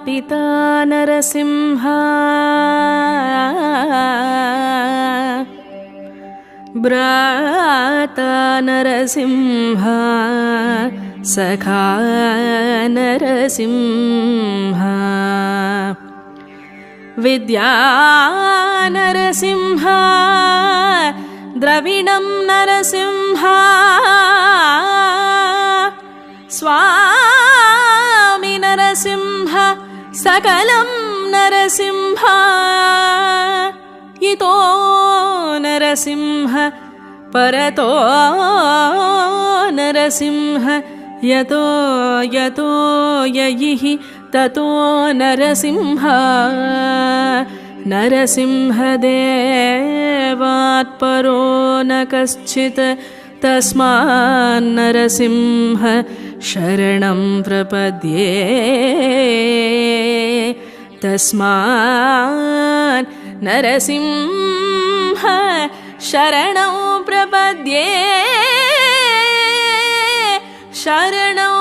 पिता नरसिंह भ्राता नरसिंह सखा नरसिंह विद्या नरसिंह द्रविणं नरसिंह स्वामी नरसिंह सकलं नरसिंह इतो नरसिंह परतो नरसिंह यतो यतो ययिः ततो नरसिंह नरसिंहदेवात् परो न कश्चित् तस्मान्नरसिंह शरणं प्रपद्ये तस्मान्नरसिंह शरणं प्रपद्ये शरणं